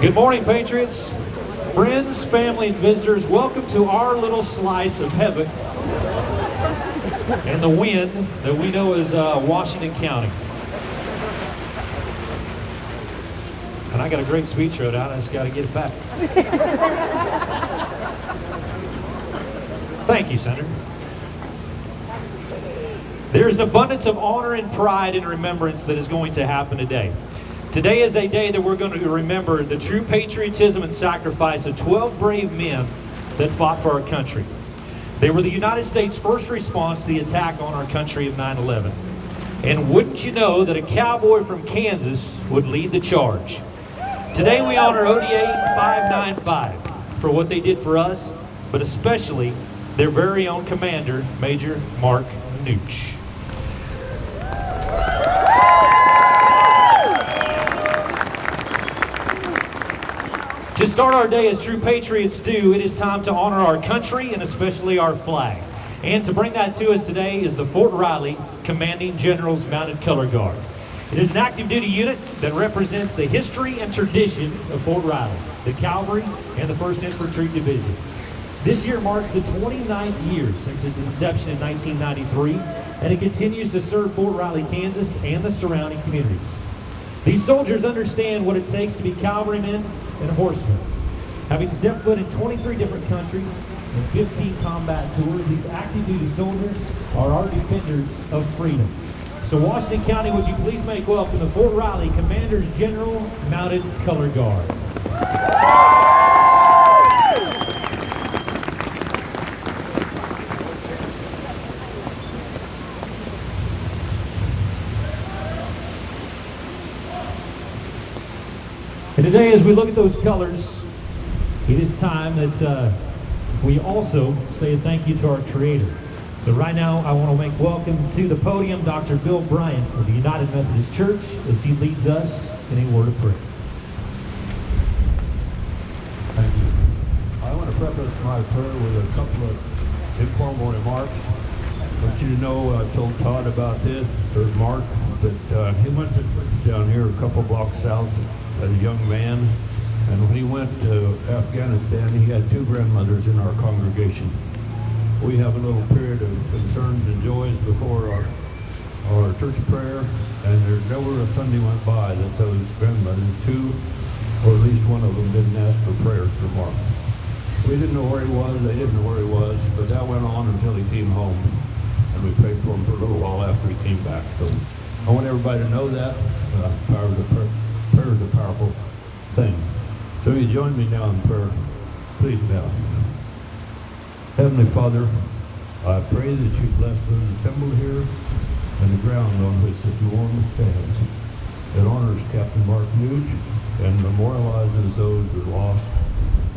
Good morning, Patriots. Friends, family, and visitors, welcome to our little slice of heaven and the win that we know as Washington County. And I got a great speech wrote out. I just got to get it back. Thank you, Senator. There's an abundance of honor and pride and remembrance that is going to happen today. Today is a day that we're going to remember the true patriotism and sacrifice of 12 brave men that fought for our country. They were the United States' first response to the attack on our country of 9/11. And wouldn't you know that a cowboy from Kansas would lead the charge? Today we honor ODA 595 for what they did for us, but especially their very own commander, Major Mark Nooch. To start our day as true patriots do, it is time to honor our country and especially our flag. And to bring that to us today is the Fort Riley Commanding General's Mounted Color Guard. It is an active duty unit that represents the history and tradition of Fort Riley, the Cavalry, and the 1st Infantry Division. This year marks the 29th year since its inception in 1993, and it continues to serve Fort Riley, Kansas, and the surrounding communities. These soldiers understand what it takes to be cavalrymen and horsemen. Having stepped foot in 23 different countries and 15 combat tours, these active duty soldiers are our defenders of freedom. So Washington County, would you please make welcome the Fort Riley Commanders General Mounted Color Guard. And today, as we look at those colors, it is time that we also say thank you to our Creator. So right now, I want to make welcome to the podium Dr. Bill Bryant of the United Methodist Church as he leads us in a word of prayer. Thank you. I want to preface my prayer with a couple of informal remarks. I want you to know I told Todd about this, or Mark, but he went to church down here a couple blocks south as a young man, and when he went to Afghanistan, he had 2 grandmothers in our congregation. We have a little period of concerns and joys before our church prayer, and there never a Sunday went by that those grandmothers, 2 or at least one of them, didn't ask for prayers for Mark. We didn't know where he was, they didn't know where he was, but that went on until he came home, and we prayed for him for a little while after he came back. So I want everybody to know that power of the prayer is a powerful thing. So you join me now in prayer. Please bow. Heavenly Father, I pray that you bless those assembled here and the ground on which this memorial stands. It honors Captain Mark Nooch and memorializes those who are lost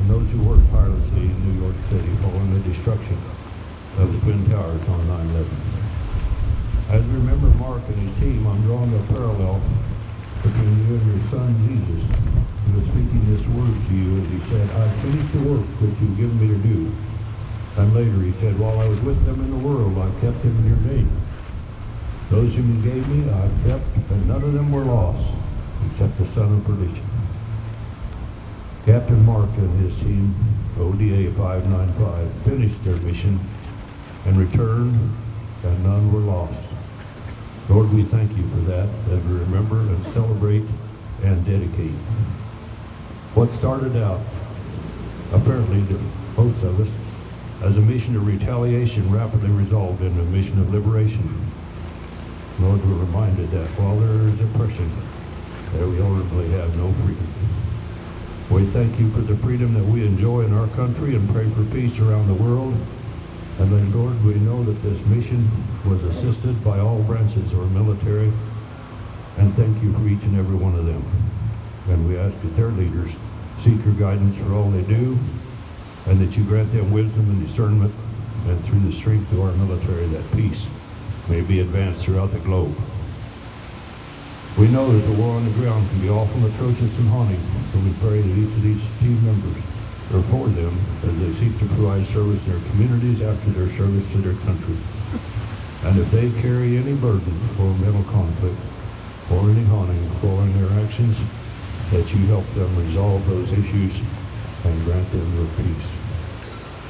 and those who worked tirelessly in New York City following the destruction of the Twin Towers on 9/11. As we remember Mark and his team, I'm drawing a parallel between you and your son Jesus, who was speaking this words to you as he said, "I finished the work which you've given me to do." And later he said, "While I was with them in the world, I kept them in your name. Those whom you gave me, I kept, and none of them were lost, except the son of perdition." Captain Mark and his team, ODA 595, finished their mission and returned, and none were lost. Lord, we thank you for that, as we remember and celebrate and dedicate. What started out, apparently to most of us, as a mission of retaliation rapidly resolved into a mission of liberation. Lord, we're reminded that while there is oppression, that we ultimately have no freedom. We thank you for the freedom that we enjoy in our country and pray for peace around the world. And then, Lord, we know that this mission was assisted by all branches of our military, and thank you for each and every one of them. And we ask that their leaders seek your guidance for all they do, and that you grant them wisdom and discernment, and through the strength of our military, that peace may be advanced throughout the globe. We know that the war on the ground can be awful, atrocious, and haunting, so we pray that each of these team members are for them as they seek to provide service in their communities after their service to their country. And if they carry any burden or mental conflict or any haunting following their actions, that you help them resolve those issues and grant them your peace.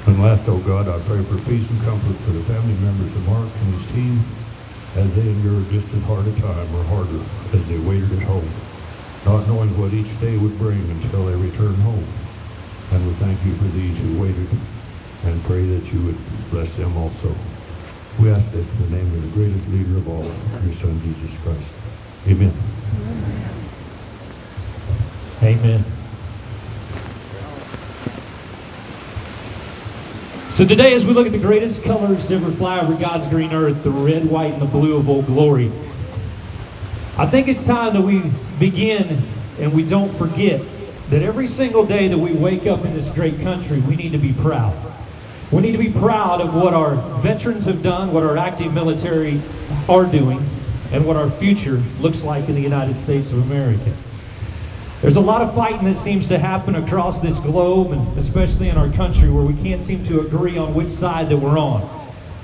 And last, oh God, I pray for peace and comfort for the family members of Mark and his team as they endured just as hard a time or harder as they waited at home, not knowing what each day would bring until they returned home. And we thank you for these who waited and pray that you would bless them also. We ask this in the name of the greatest leader of all, your Son, Jesus Christ. Amen. Amen. So today, as we look at the greatest colors to ever fly over God's green earth, the red, white, and the blue of Old Glory, I think it's time that we begin and we don't forget that every single day that we wake up in this great country, we need to be proud. We need to be proud of what our veterans have done, what our active military are doing, and what our future looks like in the United States of America. There's a lot of fighting that seems to happen across this globe, and especially in our country, where we can't seem to agree on which side that we're on.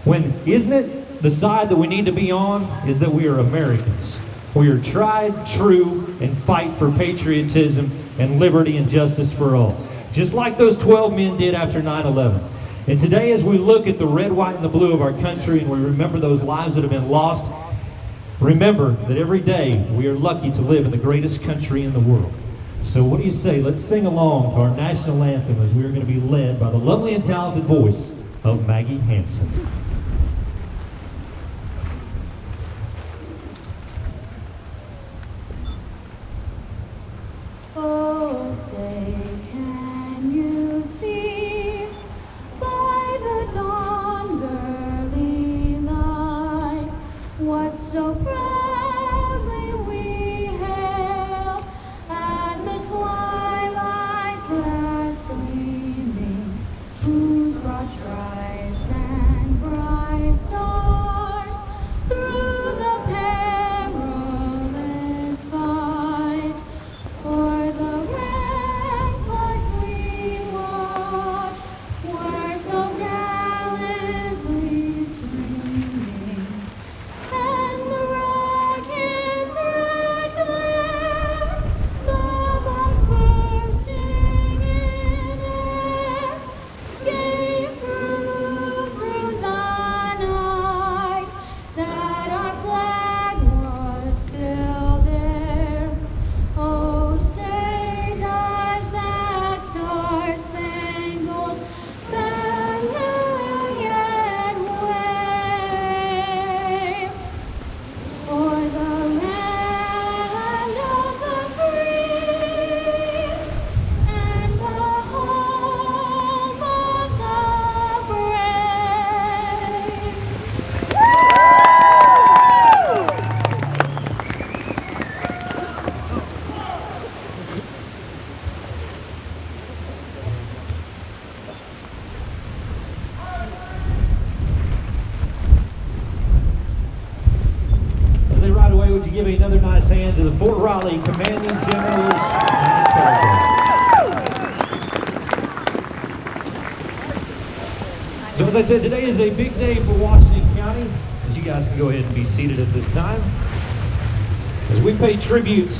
When, isn't it the side that we need to be on is that we are Americans. We are tried, true, and fight for patriotism and liberty and justice for all. Just like those 12 men did after 9/11. And today, as we look at the red, white, and the blue of our country, and we remember those lives that have been lost, remember that every day we are lucky to live in the greatest country in the world. So what do you say? Let's sing along to our national anthem as we are going to be led by the lovely and talented voice of Maggie Hanson. Oh, say, can you see by the dawn's early light what so proudly we hail at the twilight's last gleaming, whose broad stripes and bright stars through the perilous fight o'er the ramparts we watched were so gallantly streaming, and the rocket's red glare, the bombs bursting in air, gave proof through the night that our flag was still there. Oh, say does that star-spangled banner yet wave o'er the land of the free and the home of the brave? As they ride away, would you give me another nice hand to the Fort Riley Commanding Generals? So as I said, today is a big day for Washington County, as you guys can go ahead and be seated at this time, as we pay tribute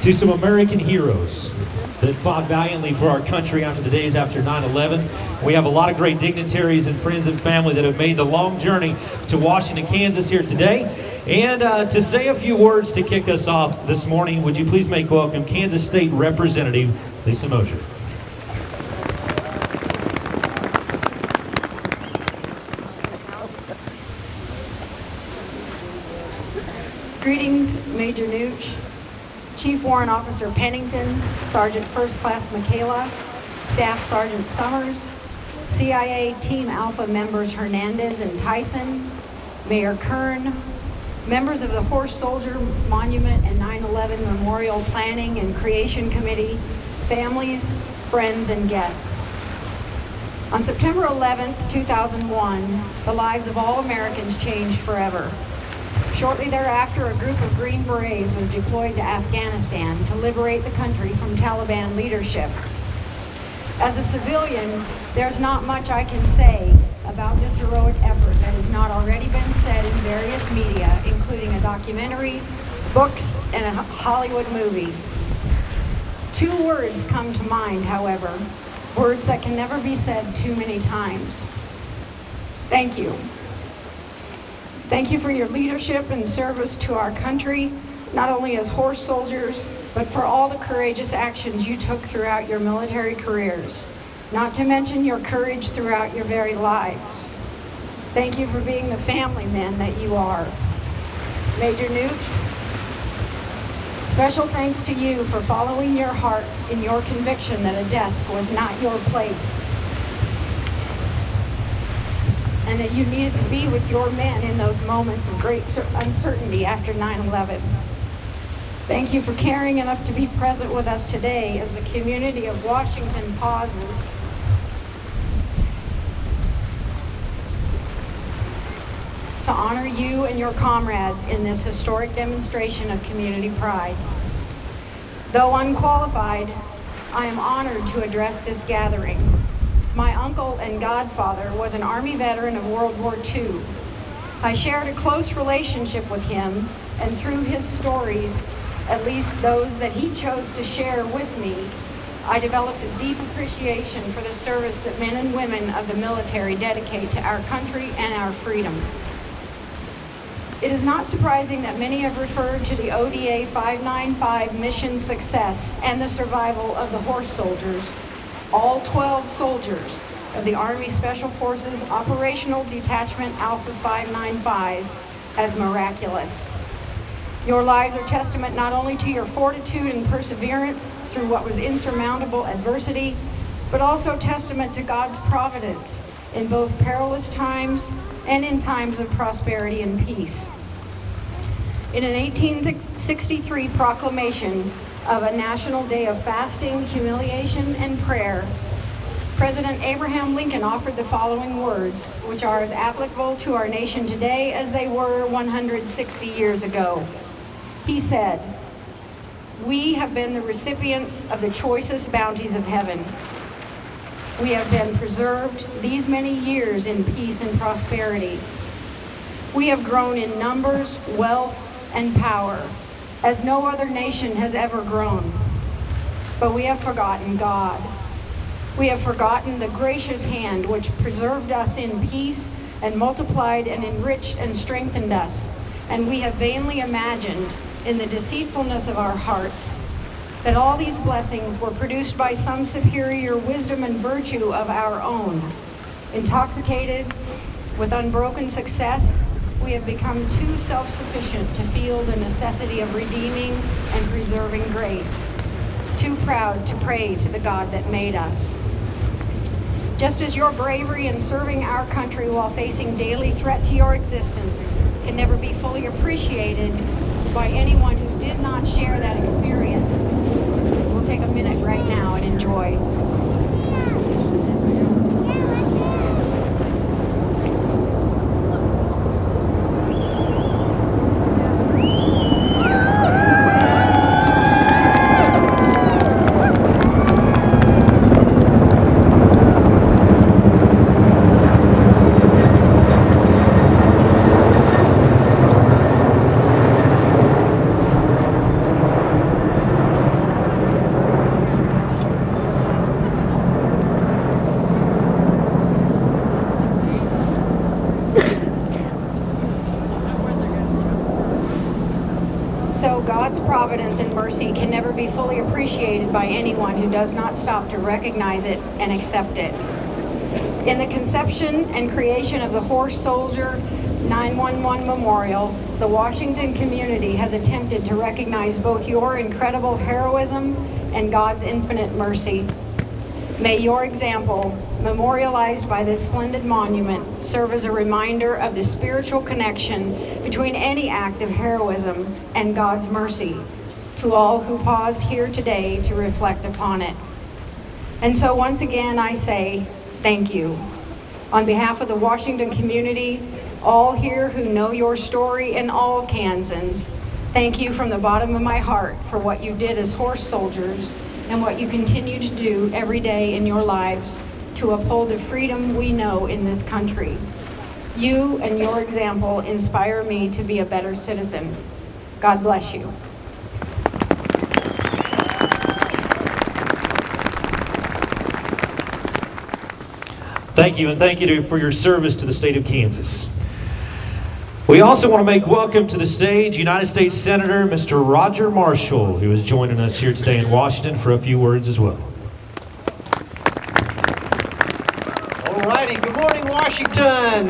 to some American heroes that fought valiantly for our country after the days after 9/11. We have a lot of great dignitaries and friends and family that have made the long journey to Washington, Kansas here today. And to say a few words to kick us off this morning, would you please make welcome Kansas State Representative Lisa Mosier. Greetings, Major Nooch, Chief Warrant Officer Pennington, Sergeant First Class Michaela, Staff Sergeant Summers, CIA Team Alpha members Hernandez and Tyson, Mayor Kern, members of the Horse Soldier Monument and 9/11 Memorial Planning and Creation Committee, families, friends, and guests. On September 11th, 2001, the lives of all Americans changed forever. Shortly thereafter, a group of Green Berets was deployed to Afghanistan to liberate the country from Taliban leadership. As a civilian, there's not much I can say about this heroic effort that has not already been said in various media, including a documentary, books, and a Hollywood movie. Two words come to mind, however, words that can never be said too many times. Thank you. Thank you for your leadership and service to our country, not only as horse soldiers, but for all the courageous actions you took throughout your military careers, not to mention your courage throughout your very lives. Thank you for being the family men that you are. Major Newt, special thanks to you for following your heart in your conviction that a desk was not your place, and that you needed to be with your men in those moments of great uncertainty after 9/11. Thank you for caring enough to be present with us today as the community of Washington pauses to honor you and your comrades in this historic demonstration of community pride. Though unqualified, I am honored to address this gathering. My uncle and godfather was an Army veteran of World War II. I shared a close relationship with him, and through his stories, at least those that he chose to share with me, I developed a deep appreciation for the service that men and women of the military dedicate to our country and our freedom. It is not surprising that many have referred to the ODA 595 mission success and the survival of the horse soldiers, all 12 soldiers of the Army Special Forces Operational Detachment Alpha 595, as miraculous. Your lives are testament not only to your fortitude and perseverance through what was insurmountable adversity, but also testament to God's providence in both perilous times and in times of prosperity and peace. In an 1863 proclamation of a National Day of Fasting, Humiliation, and Prayer, President Abraham Lincoln offered the following words, which are as applicable to our nation today as they were 160 years ago. He said, "We have been the recipients of the choicest bounties of heaven. We have been preserved these many years in peace and prosperity. We have grown in numbers, wealth, and power, as no other nation has ever grown. But we have forgotten God. We have forgotten the gracious hand which preserved us in peace and multiplied and enriched and strengthened us. And we have vainly imagined, in the deceitfulness of our hearts, that all these blessings were produced by some superior wisdom and virtue of our own. Intoxicated with unbroken success, we have become too self-sufficient to feel the necessity of redeeming and preserving grace, too proud to pray to the God that made us. Just as your bravery in serving our country while facing daily threat to your existence can never be fully appreciated by anyone who did not share that experience, we'll take a minute right now and enjoy. So God's providence and mercy can never be fully appreciated by anyone who does not stop to recognize it and accept it. In the conception and creation of the Horse Soldier 911 Memorial, the Washington community has attempted to recognize both your incredible heroism and God's infinite mercy. May your example, memorialized by this splendid monument, serve as a reminder of the spiritual connection between any act of heroism and God's mercy to all who pause here today to reflect upon it. And so once again, I say thank you. On behalf of the Washington community, all here who know your story, and all Kansans, thank you from the bottom of my heart for what you did as horse soldiers and what you continue to do every day in your lives to uphold the freedom we know in this country. You and your example inspire me to be a better citizen. God bless you. Thank you, and thank you for your service to the state of Kansas. We also want to make welcome to the stage United States Senator Mr. Roger Marshall, who is joining us here today in Washington for a few words as well. All righty, good morning, Washington.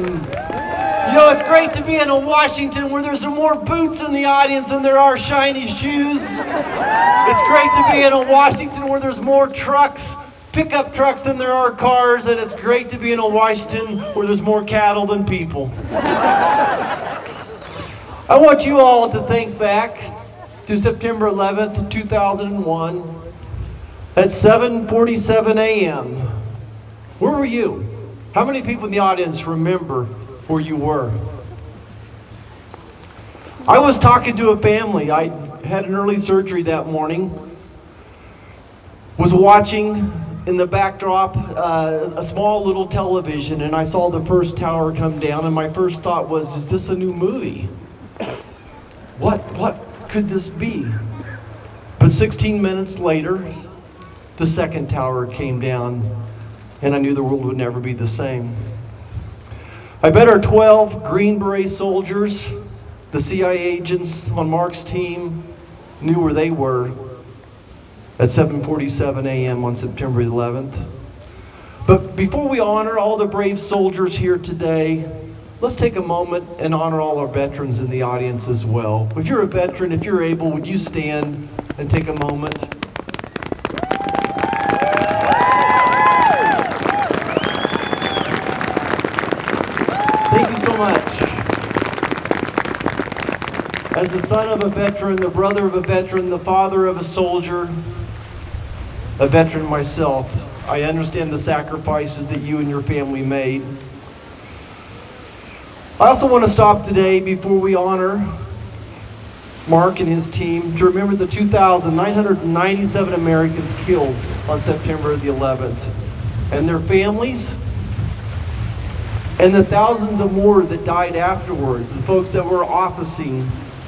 You know, it's great to be in a Washington where there's more boots in the audience than there are shiny shoes. It's great to be in a Washington where there's more trucks, pickup trucks, than there are cars, and it's great to be in a Washington where there's more cattle than people. I want you all to think back to September 11th, 2001 at 7:47 a.m. Where were you? How many people in the audience remember where you were? I was talking to a family. I had an early surgery that morning. Was watching in the backdrop a small little television, and I saw the first tower come down, and my first thought was, is this a new movie? What could this be? But 16 minutes later, the second tower came down, and I knew the world would never be the same. I bet our 12 Green Beret soldiers, the CIA agents on Mark's team, knew where they were at 7:47 a.m. on September 11th. But before we honor all the brave soldiers here today, let's take a moment and honor all our veterans in the audience as well. If you're a veteran, if you're able, would you stand and take a moment? Thank you so much. As the son of a veteran, the brother of a veteran, the father of a soldier, a veteran myself, I understand the sacrifices that you and your family made. I also want to stop today before we honor Mark and his team to remember the 2,997 Americans killed on September the 11th and their families, and the thousands of more that died afterwards, the folks that were officing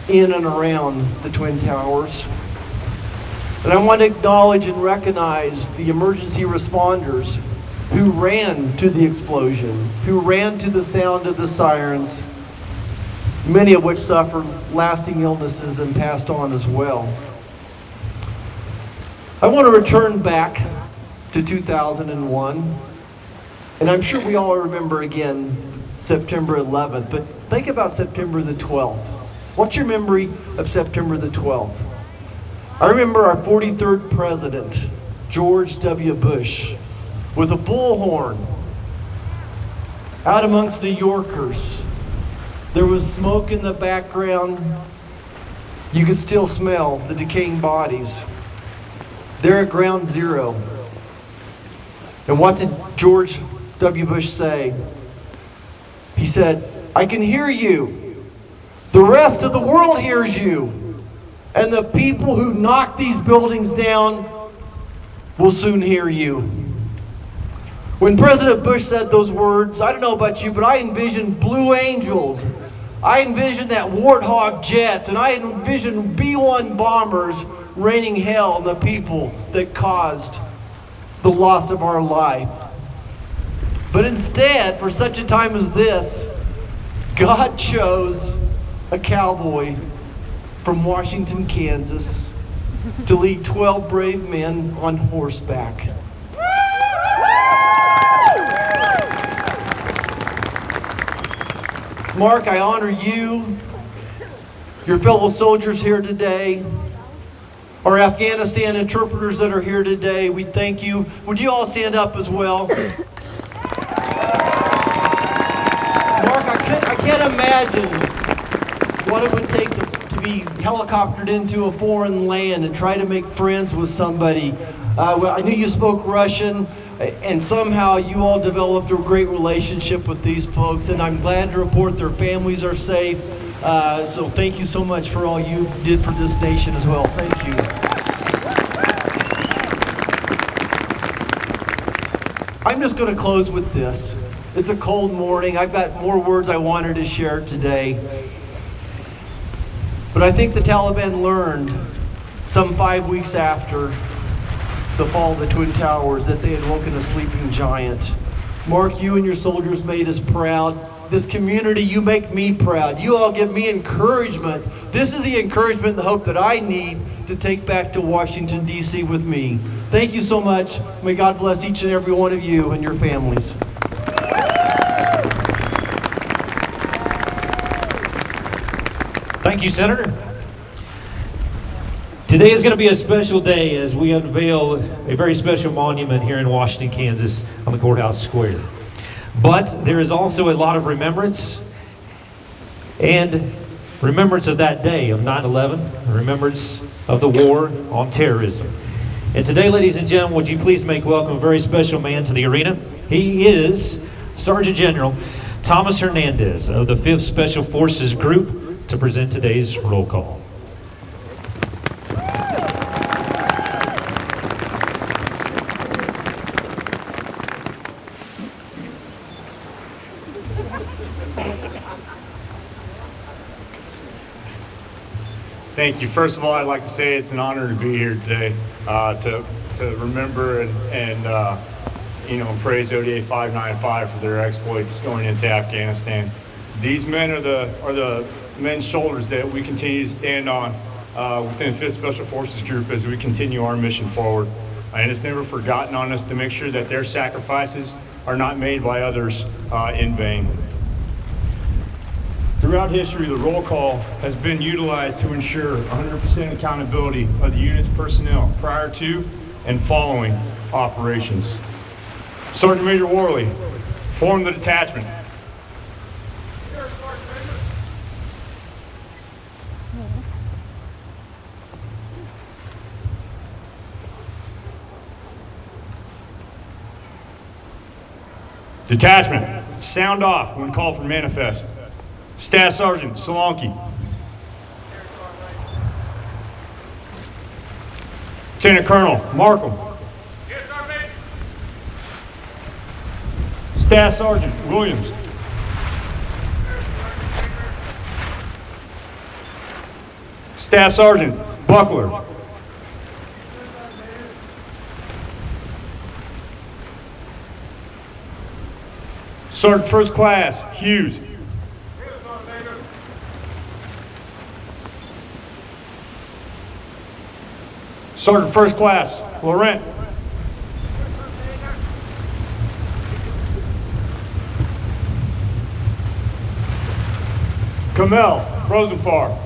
in and around the Twin Towers. And I want to acknowledge and recognize the emergency responders who ran to the explosion, who ran to the sound of the sirens, many of which suffered lasting illnesses and passed on as well. I want to return back to 2001, and I'm sure we all remember again September 11th, but think about September the 12th. What's your memory of September the 12th? I remember our 43rd president, George W. Bush, with a bullhorn out amongst New Yorkers. There was smoke in the background. You could still smell the decaying bodies. They're at ground zero. And what did George W. Bush say? He said, "I can hear you. The rest of the world hears you. And the people who knock these buildings down will soon hear you." When President Bush said those words, I don't know about you, but I envisioned Blue Angels. I envisioned that Warthog jet, and I envisioned B-1 bombers raining hell on the people that caused the loss of our life. But instead, for such a time as this, God chose a cowboy from Washington, Kansas, to lead 12 brave men on horseback. Mark, I honor you, your fellow soldiers here today, our Afghanistan interpreters that are here today. We thank you. Would you all stand up as well? Mark, I can't imagine what it would take to be helicoptered into a foreign land and try to make friends with somebody. I knew you spoke Russian, and somehow you all developed a great relationship with these folks, and I'm glad to report their families are safe. So thank you so much for all you did for this nation as well. Thank you. I'm just going to close with this. It's a cold morning. I've got more words I wanted to share today. But I think the Taliban learned some 5 weeks after the fall of the Twin Towers that they had woken a sleeping giant. Mark, you and your soldiers made us proud. This community, you make me proud. You all give me encouragement. This is the encouragement and the hope that I need to take back to Washington, D.C. with me. Thank you so much. May God bless each and every one of you and your families. Thank you, Senator. Today is going to be a special day as we unveil a very special monument here in Washington, Kansas on the courthouse square. But there is also a lot of remembrance and remembrance of that day of 9/11, remembrance of the war on terrorism. And today, ladies and gentlemen, would you please make welcome a very special man to the arena. He is Sergeant General Thomas Hernandez of the 5th Special Forces Group to present today's roll call. Thank you. First of all, I'd like to say it's an honor to be here today to remember and praise ODA 595 for their exploits going into Afghanistan. These men are the men's shoulders that we continue to stand on within the 5th Special Forces Group as we continue our mission forward. And it's never forgotten on us to make sure that their sacrifices are not made by others in vain. Throughout history, the roll call has been utilized to ensure 100% accountability of the unit's personnel prior to and following operations. Sergeant Major Worley, form the detachment. Detachment, sound off when called for manifest. Staff Sergeant Solanke. Lieutenant Colonel Markham. Staff Sergeant Williams. Staff Sergeant Buckler. Sergeant First Class Hughes. Sergeant First Class Laurent. Kamel Rosenfar.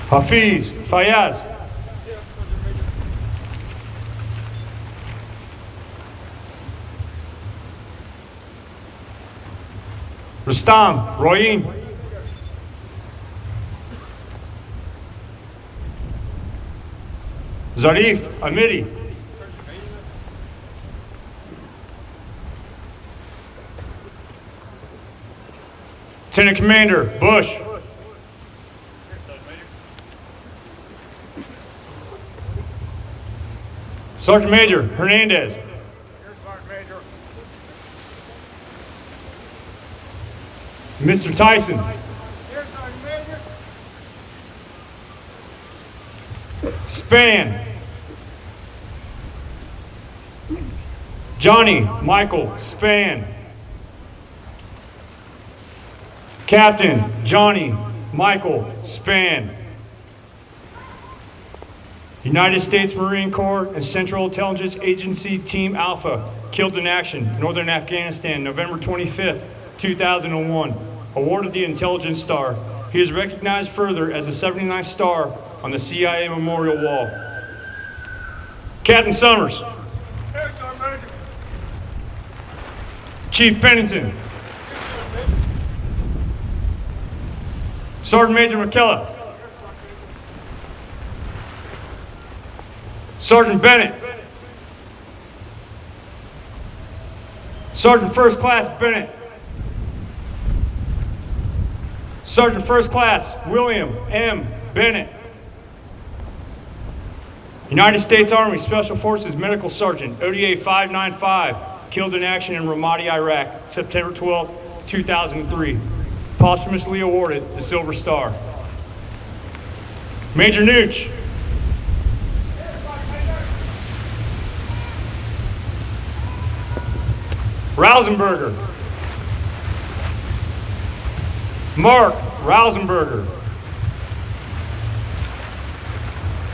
Hafiz Fayaz. Rustam Royin. Zarif Amiri. Lieutenant Commander Bush. Sergeant Major Hernandez. Mr. Tyson. Span. Johnny Michael Span. Captain Johnny Michael Span. United States Marine Corps and Central Intelligence Agency Team Alpha, killed in action, Northern Afghanistan, November 25th, 2001. Awarded the Intelligence Star. He is recognized further as the 79th star on the CIA Memorial Wall. Captain Summers. Chief Pennington. Sergeant Major McKellar. Sergeant Bennett. Sergeant First Class Bennett. Sergeant First Class William M. Bennett. United States Army Special Forces Medical Sergeant, ODA 595, killed in action in Ramadi, Iraq, September 12, 2003. Posthumously awarded the Silver Star. Major Nooch. Rausenberger. Mark Rausenberger.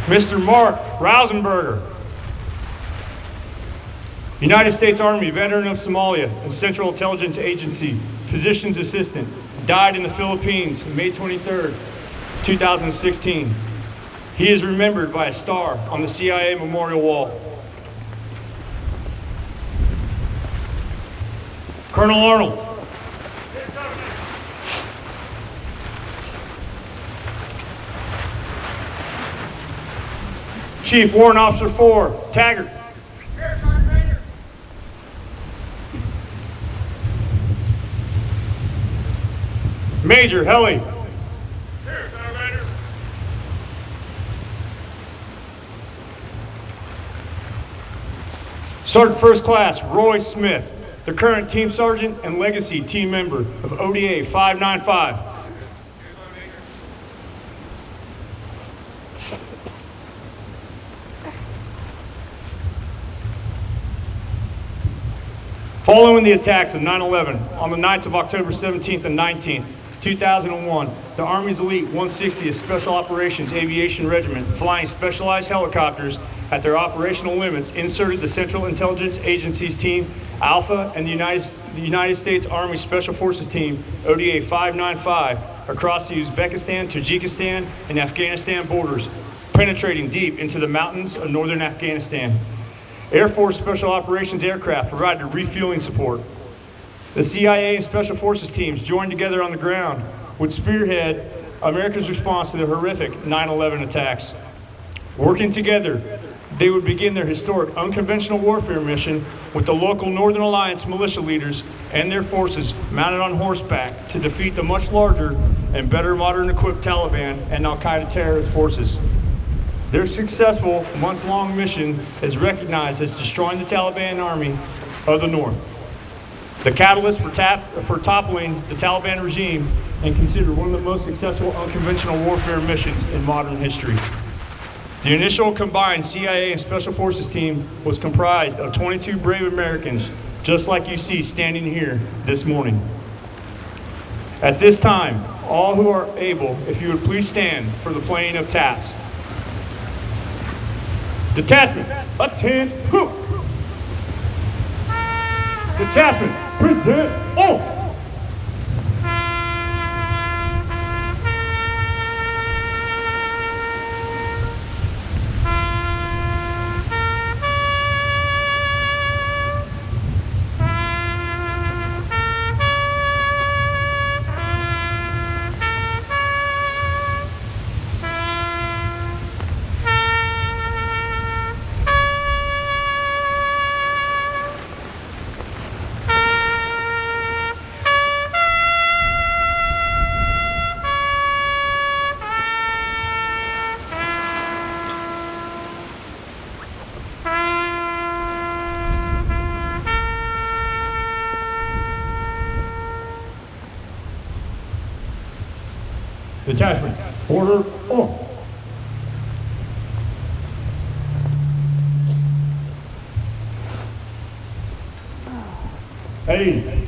Mr. Mark Rausenberger. United States Army, veteran of Somalia and Central Intelligence Agency, physician's assistant, died in the Philippines May 23rd, 2016. He is remembered by a star on the CIA Memorial Wall. Colonel Arnold. Chief Warrant Officer 4, Taggart. Major Helly. Sergeant First Class Roy Smith, the current team sergeant and legacy team member of ODA 595. Following the attacks of 9/11 on the nights of October 17th and 19th, 2001, the Army's Elite 160th Special Operations Aviation Regiment, flying specialized helicopters at their operational limits, inserted the Central Intelligence Agency's Team Alpha and the United States Army Special Forces Team ODA 595 across the Uzbekistan, Tajikistan, and Afghanistan borders, penetrating deep into the mountains of northern Afghanistan. Air Force Special Operations aircraft provided refueling support. The CIA and Special Forces teams joined together on the ground, would spearhead America's response to the horrific 9/11 attacks. Working together, they would begin their historic unconventional warfare mission with the local Northern Alliance militia leaders and their forces mounted on horseback to defeat the much larger and better modern equipped Taliban and Al-Qaeda terrorist forces. Their successful months-long mission is recognized as destroying the Taliban army of the North, the catalyst for toppling the Taliban regime, and considered one of the most successful unconventional warfare missions in modern history. The initial combined CIA and Special Forces team was comprised of 22 brave Americans, just like you see standing here this morning. At this time, all who are able, if you would please stand for the playing of taps. Detachment, attend, whoop! Detachment, present, oh! Detachment, order, on. Hey.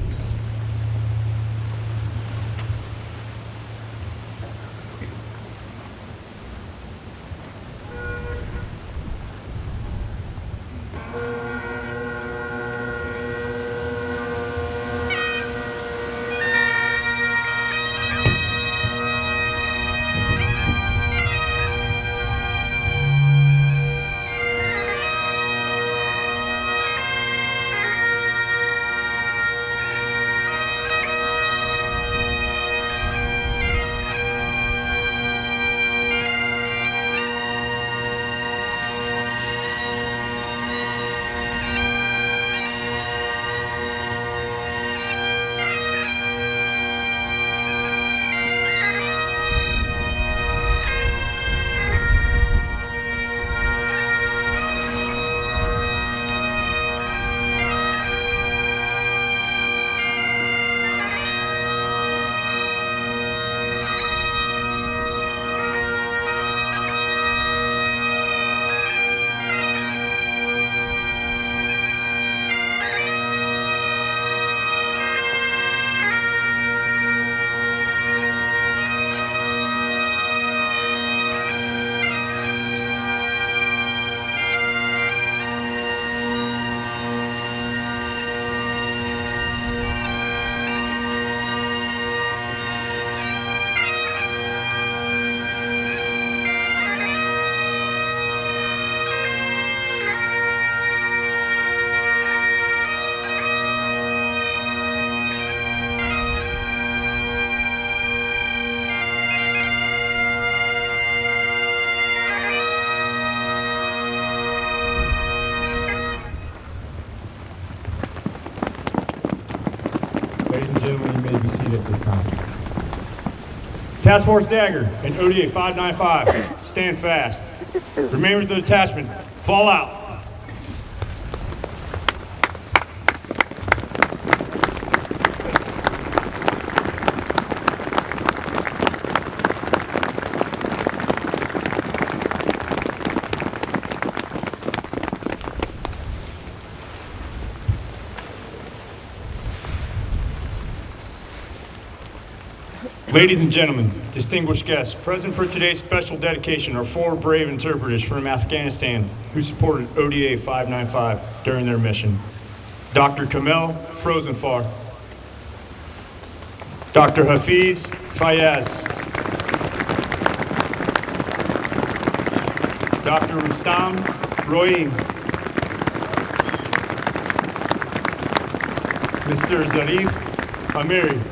Task Force Dagger and ODA 595, stand fast. Remain with the detachment. Fall out. Ladies and gentlemen, distinguished guests, present for today's special dedication are 4 brave interpreters from Afghanistan who supported ODA 595 during their mission. Dr. Kamel Frozenfar, Dr. Hafiz Fayez, Dr. Rustam Roim, Mr. Zarif Amiri,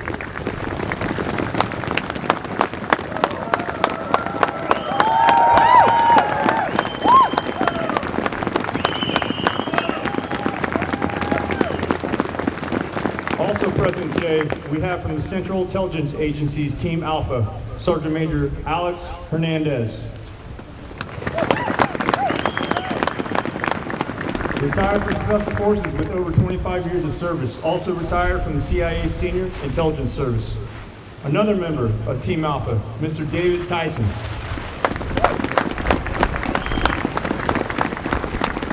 also present today, we have from the Central Intelligence Agency's Team Alpha, Sergeant Major Alex Hernandez. Retired from Special Forces with over 25 years of service, also retired from the CIA Senior Intelligence Service. Another member of Team Alpha, Mr. David Tyson.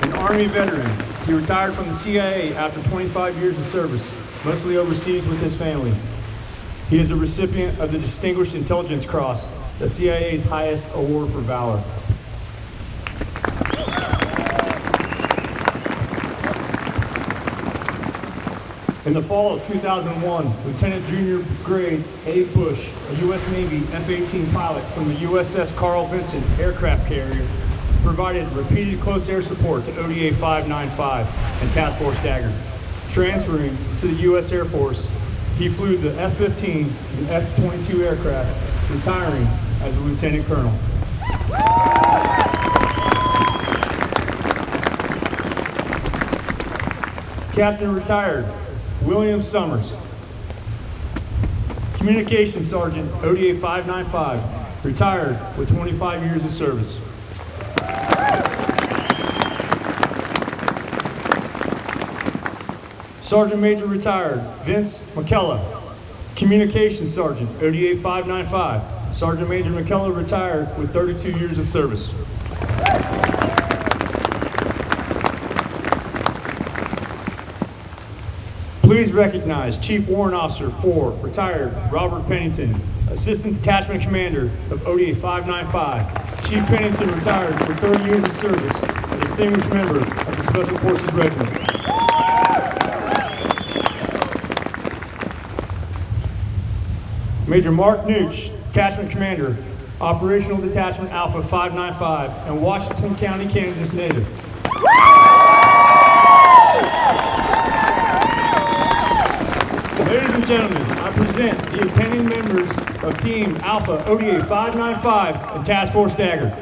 An Army veteran, he retired from the CIA after 25 years of service, mostly overseas with his family. He is a recipient of the Distinguished Intelligence Cross, the CIA's highest award for valor. In the fall of 2001, Lieutenant Junior Grade Abe Bush, a U.S. Navy F-18 pilot from the USS Carl Vinson aircraft carrier, provided repeated close air support to ODA 595 and Task Force Dagger. Transferring to the U.S. Air Force, he flew the F-15 and F-22 aircraft, retiring as a lieutenant colonel. Captain retired William Summers. Communications Sergeant, ODA 595, retired with 25 years of service. Sergeant Major retired Vince McKellar. Communications Sergeant, ODA 595. Sergeant Major McKellar retired with 32 years of service. Please recognize Chief Warrant Officer 4, retired Robert Pennington, Assistant Detachment Commander of ODA 595. Chief Pennington retired for 30 years of service, a distinguished member of the Special Forces Regiment. Major Mark Nooch, Detachment Commander, Operational Detachment Alpha 595, and Washington County, Kansas native. Ladies and gentlemen, I present the attending members of Team Alpha ODA 595 and Task Force Dagger.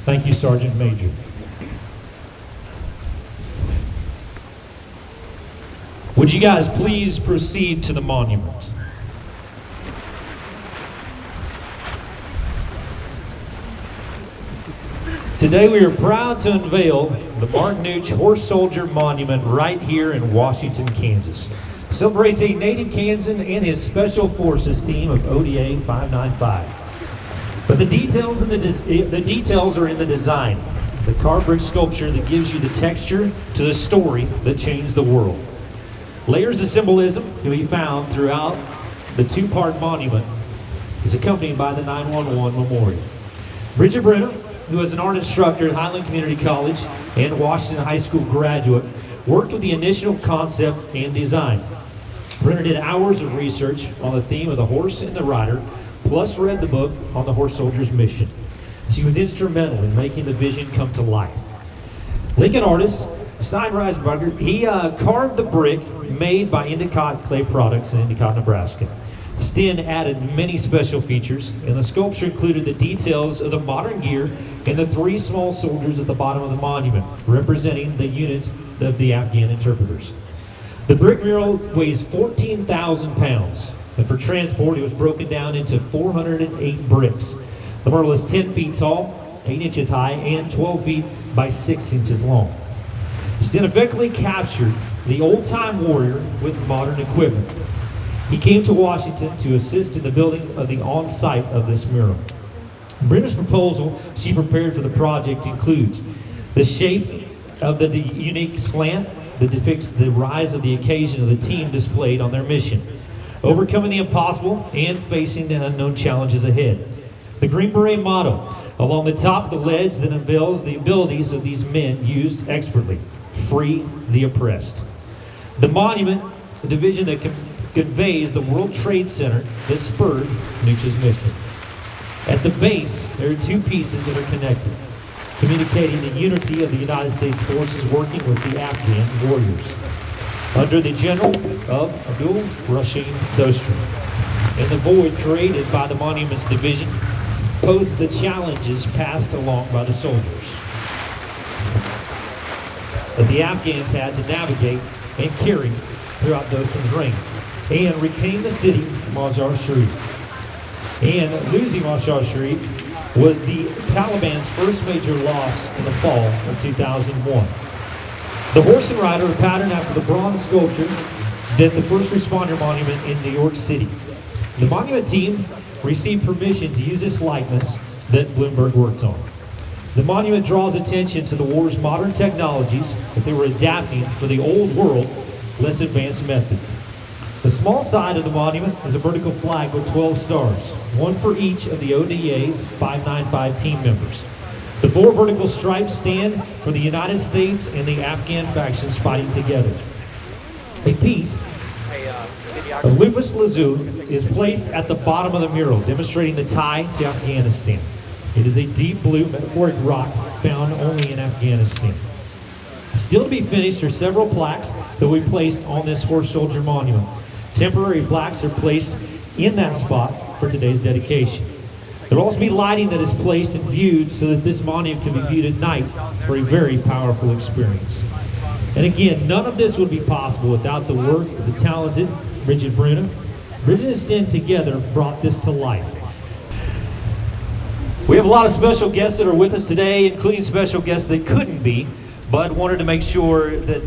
Thank you, Sergeant Major. Would you guys please proceed to the monument? Today we are proud to unveil the Mark Nooch Horse Soldier Monument right here in Washington, Kansas. It celebrates a native Kansan and his Special Forces team of ODA 595. But the details are in the design, the carved brick sculpture that gives you the texture to the story that changed the world. Layers of symbolism can be found throughout the 2-part monument, is accompanied by the 911 memorial. Bridget Brenner, who is an art instructor at Highland Community College and Washington High School graduate, worked with the initial concept and design. Brenner did hours of research on the theme of the horse and the rider, plus read the book on the horse soldier's mission. She was instrumental in making the vision come to life. Lincoln artist Stein Reisberger, he carved the brick made by Endicott Clay Products in Endicott, Nebraska. Sten added many special features, and the sculpture included the details of the modern gear and the 3 small soldiers at the bottom of the monument, representing the units of the Afghan interpreters. The brick mural weighs 14,000 pounds, and for transport it was broken down into 408 bricks. The mural is 10 feet tall, 8 inches high, and 12 feet by 6 inches long. Stan effectively captured the old-time warrior with modern equipment. He came to Washington to assist in the building of the on-site of this mural. Brenda's proposal she prepared for the project includes the shape of the unique slant that depicts the rise of the occasion of the team displayed on their mission, overcoming the impossible and facing the unknown challenges ahead. The Green Beret motto along the top of the ledge that unveils the abilities of these men used expertly: free the oppressed. The monument, a division that conveys the World Trade Center that spurred Nooch's mission. At the base, there are 2 pieces that are connected, communicating the unity of the United States forces working with the Afghan warriors under the general of Abdul Rashid Dostum. And the void created by the monument's division posed the challenges passed along by the soldiers that the Afghans had to navigate and carry throughout Dostum's reign, and reclaim the city of Mazar-Sharif. And losing Mazar-Sharif was the Taliban's first major loss in the fall of 2001. The horse and rider are patterned after the bronze sculpture that the first responder monument in New York City. The monument team received permission to use this likeness that Bloomberg worked on. The monument draws attention to the war's modern technologies that they were adapting for the old world, less advanced methods. The small side of the monument is a vertical flag with 12 stars, 1 for each of the ODA's 595 team members. The 4 vertical stripes stand for the United States and the Afghan factions fighting together. A piece of Lupus Lazuli is placed at the bottom of the mural, demonstrating the tie to Afghanistan. It is a deep blue metamorphic rock found only in Afghanistan. Still to be finished are several plaques that will be placed on this horse soldier monument. Temporary plaques are placed in that spot for today's dedication. There will also be lighting that is placed and viewed so that this monument can be viewed at night for a very powerful experience. And again, none of this would be possible without the work of the talented Bridget Bruno. Bridget and Stan together brought this to life. We have a lot of special guests that are with us today, including special guests that couldn't be, but wanted to make sure that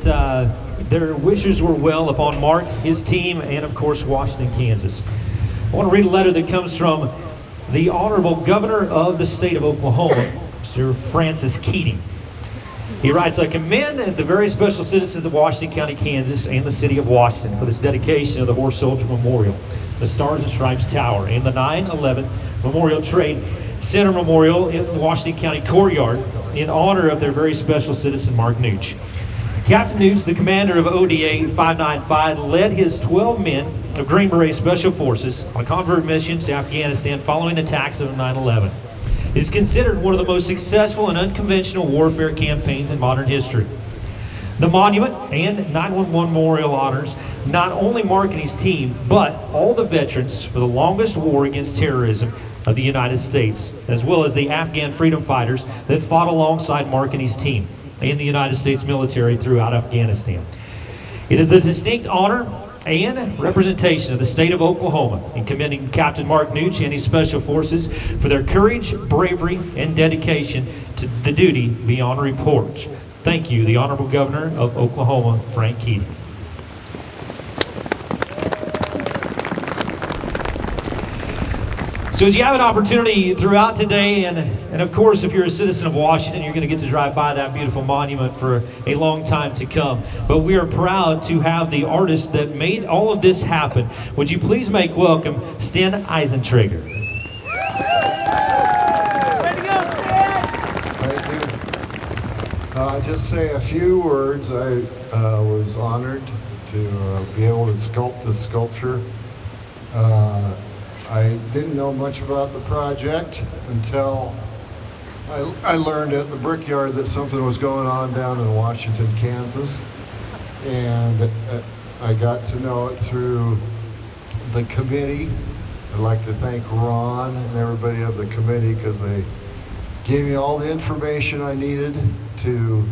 their wishes were well upon Mark, his team, and of course Washington, Kansas. I want to read a letter that comes from the Honorable Governor of the state of Oklahoma, Sir Francis Keating. He writes, "I commend the very special citizens of Washington County, Kansas, and the city of Washington for this dedication of the Horse Soldier Memorial, the Stars and Stripes Tower, and the 9/11 Memorial Trade Center Memorial in the Washington County Courtyard in honor of their very special citizen, Mark Nooch. Captain Nooch, the commander of ODA 595, led his 12 men of Green Beret Special Forces on a covert mission to Afghanistan following the attacks of 9/11. It is considered one of the most successful and unconventional warfare campaigns in modern history. The monument and 911 Memorial honors not only Mark and his team, but all the veterans for the longest war against terrorism of the United States, as well as the Afghan freedom fighters that fought alongside Mark and his team and the United States military throughout Afghanistan. It is the distinct honor and representation of the state of Oklahoma in commending Captain Mark Nooch and his special forces for their courage, bravery, and dedication to the duty beyond reproach. Thank you, the Honorable Governor of Oklahoma, Frank Keating." So as you have an opportunity throughout today, and of course if you're a citizen of Washington, you're going to get to drive by that beautiful monument for a long time to come. But we are proud to have the artist that made all of this happen. Would you please make welcome Stan Eisentrager. Thank you. Just say a few words. I was honored to be able to sculpt this sculpture. I didn't know much about the project until I learned at the Brickyard that something was going on down in Washington, Kansas. And I got to know it through the committee. I'd like to thank Ron and everybody of the committee because they gave me all the information I needed to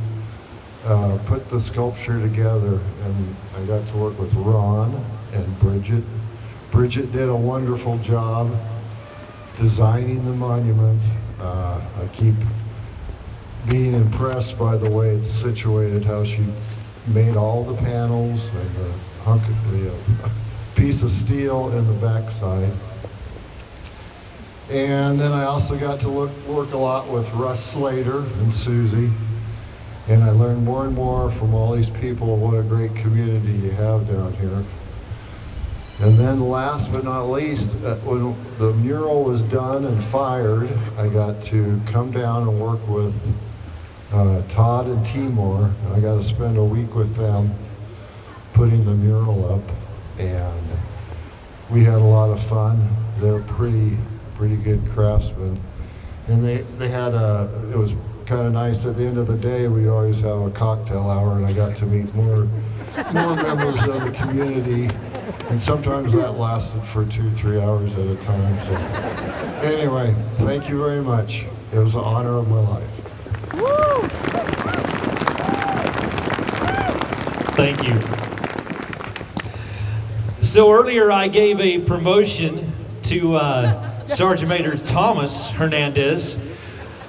put the sculpture together, and I got to work with Ron and Bridget. Bridget did a wonderful job designing the monument. I keep being impressed by the way it's situated, how she made all the panels and the piece of steel in the backside. And then I also got to work a lot with Russ Slater and Susie. And I learned more and more from all these people what a great community you have down here. And then last but not least, when the mural was done and fired, I got to come down and work with Todd and Timor. I got to spend a week with them putting the mural up, and we had a lot of fun. They're pretty good craftsmen. And they had it was kind of nice at the end of the day, we'd always have a cocktail hour, and I got to meet more members of the community, and sometimes that lasted for 2-3 hours at a time. So anyway, thank you very much. It was the honor of my life. Thank you. So earlier I gave a promotion to Sergeant Major Thomas Hernandez,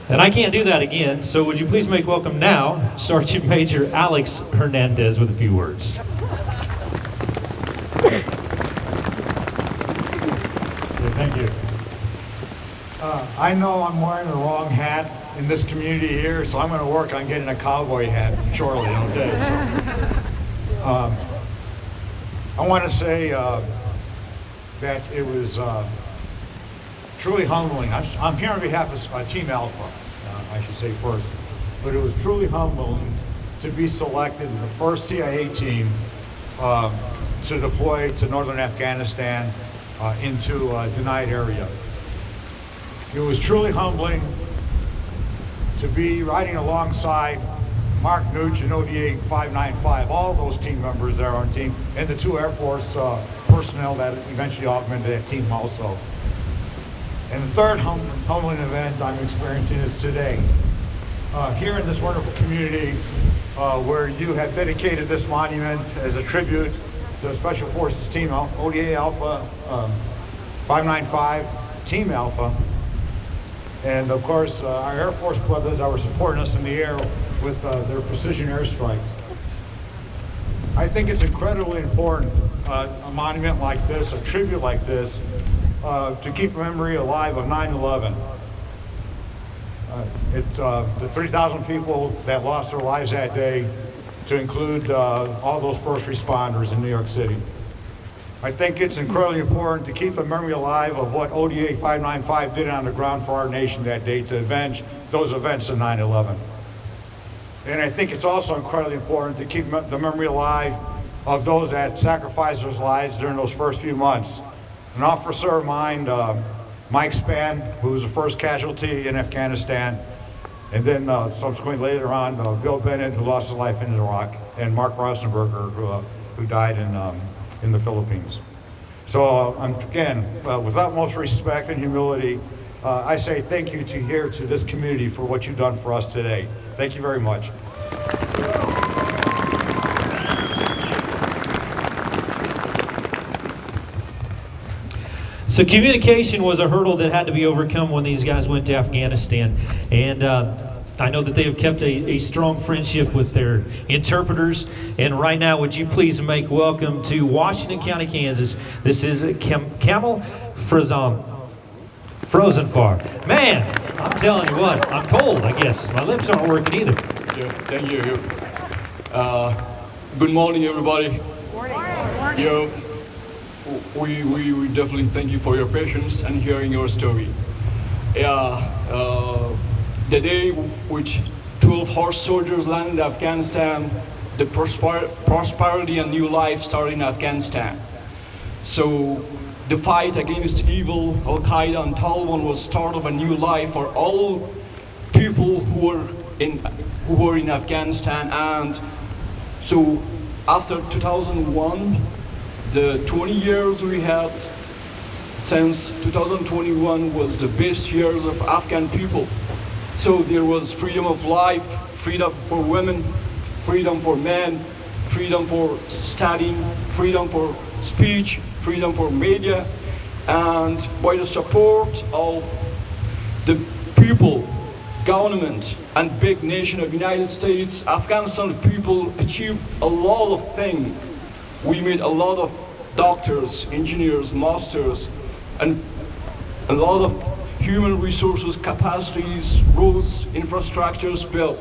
and I can't do that again, so would you please make welcome now Sergeant Major Alex Hernandez with a few words. Okay, thank you. I know I'm wearing the wrong hat in this community here, so I'm going to work on getting a cowboy hat shortly, okay? I want to say that it was truly humbling. I'm here on behalf of Team Alpha, I should say first, but it was truly humbling to be selected in the first CIA team to deploy to northern Afghanistan into a denied area. It was truly humbling to be riding alongside Mark Nooch and ODA 595, all those team members there on team, and the 2 Air Force personnel that eventually augmented that team also. And the third humbling event I'm experiencing is today. Here in this wonderful community where you have dedicated this monument as a tribute to the Special Forces Team ODA Alpha 595, Team Alpha, and of course our Air Force brothers that were supporting us in the air with their precision airstrikes. I think it's incredibly important, a monument like this, a tribute like this, to keep memory alive of 9/11. It's the 3,000 people that lost their lives that day, to include all those first responders in New York City. I think it's incredibly important to keep the memory alive of what ODA 595 did on the ground for our nation that day to avenge those events of 9/11. And I think it's also incredibly important to keep the memory alive of those that sacrificed their lives during those first few months. An officer of mine, Mike Spann, who was the first casualty in Afghanistan, and then subsequently later on, Bill Bennett, who lost his life in Iraq, and Mark Rosenberger, who died in the Philippines. So again, with utmost respect and humility, I say thank you to this community for what you've done for us today. Thank you very much. So communication was a hurdle that had to be overcome when these guys went to Afghanistan. And I know that they have kept a strong friendship with their interpreters. And right now, would you please make welcome to Washington County, Kansas. This is Camel Frozenfar. Man, I'm telling you what, I'm cold, I guess. My lips aren't working either. Yeah, thank you. Good morning, everybody. Morning. Yeah, we definitely thank you for your patience and hearing your story. The day which 12 horse soldiers landed in Afghanistan, the prosperity and new life started in Afghanistan. So the fight against evil, Al-Qaeda and Taliban was start of a new life for all people who were in Afghanistan. And so after 2001, the 20 years we had since 2021 was the best years of Afghan people. So there was freedom of life, freedom for women, freedom for men, freedom for studying, freedom for speech, freedom for media, and by the support of the people, government, and big nation of United States, Afghanistan people achieved a lot of things. We made a lot of doctors, engineers, masters, and a lot of human resources, capacities, roads, infrastructures built.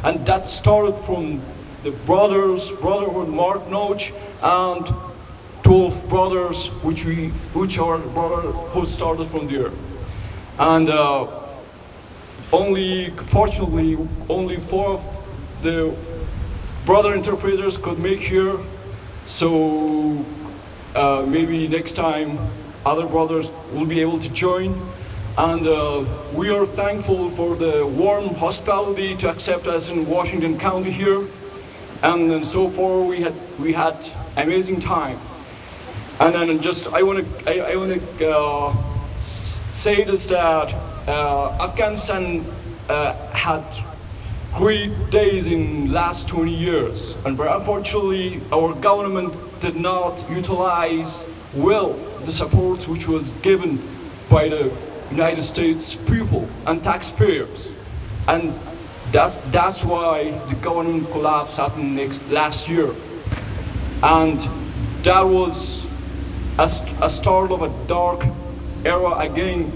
And that started from the Brotherhood Mark Noach, and 12 brothers, which our brotherhood started from there. And fortunately, only 4 of the brother interpreters could make here. So maybe next time other brothers will be able to join. And we are thankful for the warm hospitality to accept us in Washington County here. And so far we had amazing time. And then I want to say this, that Afghanistan had great days in last 20 years, but unfortunately our government did not utilize well the support which was given by the United States people and taxpayers, and that's why the government collapse happened last year, and that was a start of a dark era again,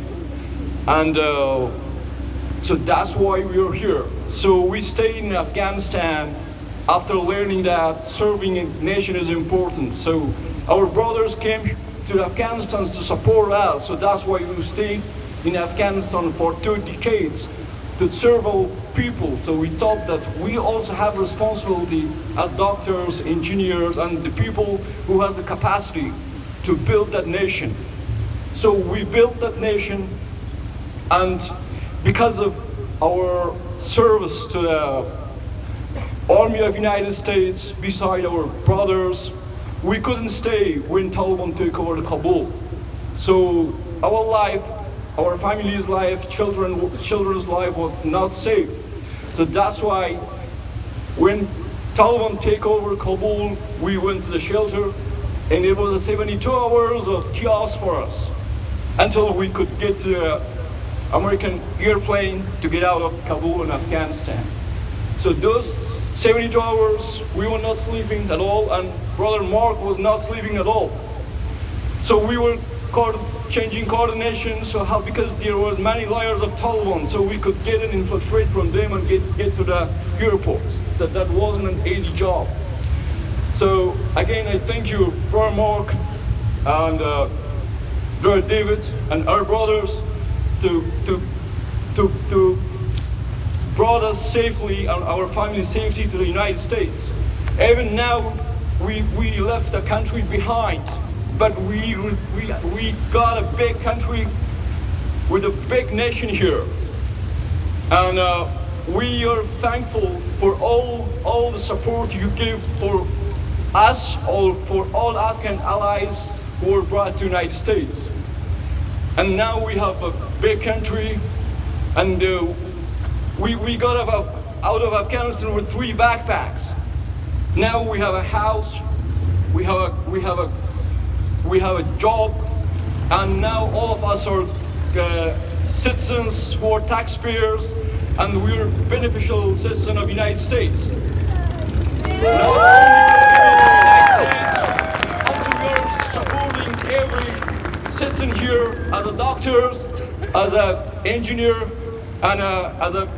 and so that's why we are here. So we stayed in Afghanistan after learning that serving a nation is important. So our brothers came to Afghanistan to support us. So that's why we stayed in Afghanistan for 2 decades to serve our people. So we thought that we also have responsibility as doctors, engineers, and the people who has the capacity to build that nation. So we built that nation, and because of our service to the Army of United States beside our brothers, we couldn't stay when Taliban took over Kabul. So our life, our family's life, children's life was not safe. So that's why when Taliban take over Kabul, we went to the shelter, and it was a 72 hours of chaos for us until we could get to an American airplane to get out of Kabul and Afghanistan. So those 72 hours, we were not sleeping at all, and Brother Mark was not sleeping at all. So we were changing coordination, because there was many layers of Taliban, so we could get and infiltrate from them and get to the airport. So that wasn't an easy job. So again, I thank you, Brother Mark and Brother David and our brothers to brought us safely and our family safety to the United States. Even now, we left the country behind, but we got a big country with a big nation here, and we are thankful for all the support you give for us, or for all Afghan allies who were brought to the United States. And now we have a big country, and we got out of Afghanistan with 3 backpacks. Now we have a house, we have a job, and now all of us are citizens who are taxpayers, and we're beneficial citizens of the United States. Not only we are supporting every citizen here as a doctors, as an engineer, and as a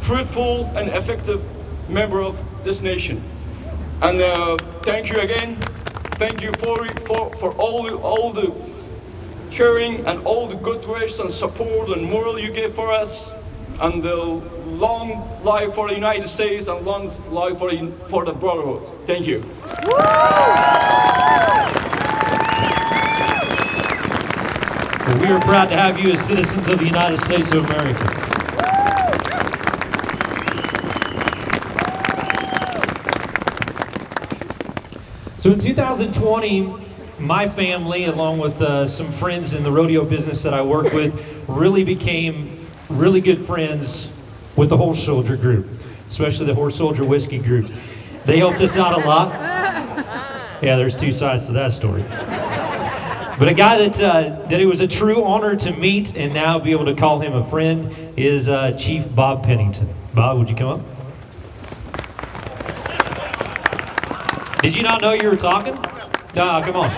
fruitful and effective member of this nation. And thank you again. Thank you for all the sharing and all the good wishes and support and moral you gave for us. And long life for the United States and long life for the Brotherhood. Thank you. Well, we are proud to have you as citizens of the United States of America. So in 2020, my family, along with some friends in the rodeo business that I work with, really became really good friends with the Horse Soldier group, especially the Horse Soldier Whiskey group. They helped us out a lot. Yeah, there's two sides to that story. But a guy that it was a true honor to meet and now be able to call him a friend is Chief Bob Pennington. Bob, would you come up? Did you not know you were talking? Nah, come on.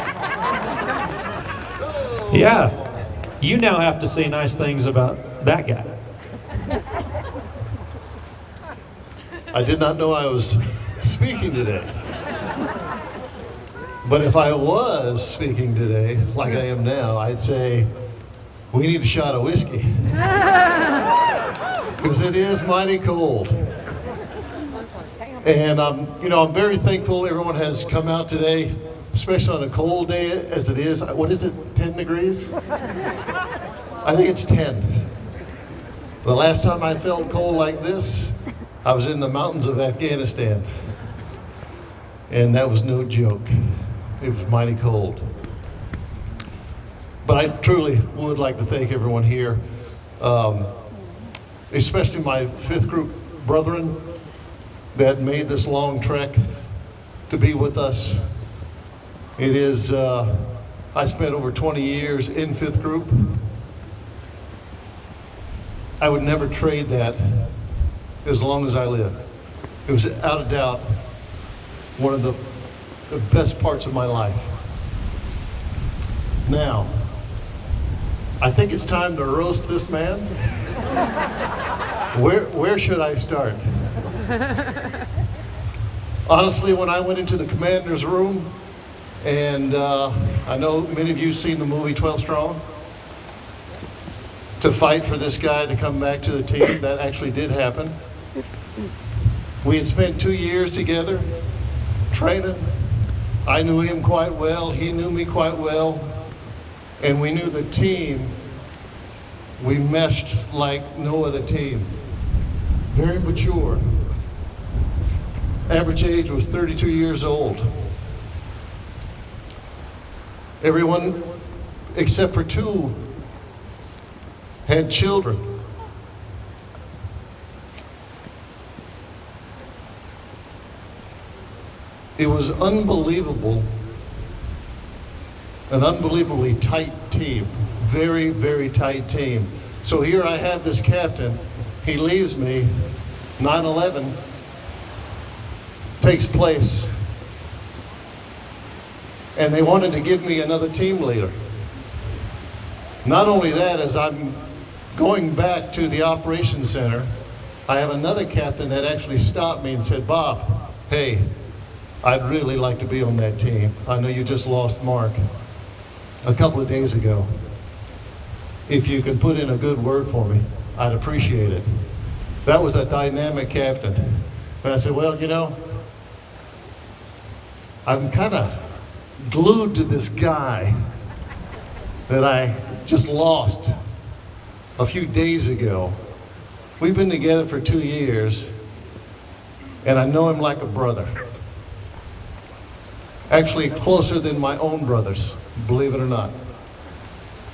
Yeah, you now have to say nice things about that guy. I did not know I was speaking today. But if I was speaking today, like I am now, I'd say, we need a shot of whiskey. Because it is mighty cold. And I'm very thankful everyone has come out today, especially on a cold day as it is. What is it, 10 degrees? I think it's 10. The last time I felt cold like this, I was in the mountains of Afghanistan. And that was no joke. It was mighty cold. But I truly would like to thank everyone here, especially my 5th group brethren that made this long trek to be with us. It is, I spent over 20 years in 5th group. I would never trade that as long as I live. It was out of doubt one of the best parts of my life. Now, I think it's time to roast this man. Where should I start? Honestly, when I went into the commander's room, and I know many of you have seen the movie 12 Strong, to fight for this guy to come back to the team, that actually did happen. We had spent 2 years together, training. I knew him quite well, he knew me quite well, and we knew the team. We meshed like no other team. Very mature. Average age was 32 years old. Everyone, except for 2, had children. It was unbelievable, an unbelievably tight team, very, very tight team. So here I have this captain, he leaves me, 9/11 takes place, and they wanted to give me another team leader. Not only that, as I'm going back to the operations center, I have another captain that actually stopped me and said, Bob, hey, I'd really like to be on that team. I know you just lost Mark a couple of days ago. If you can put in a good word for me, I'd appreciate it. That was a dynamic captain. And I said, well, I'm kind of glued to this guy that I just lost a few days ago. We've been together for 2 years, and I know him like a brother. Actually closer than my own brothers, believe it or not.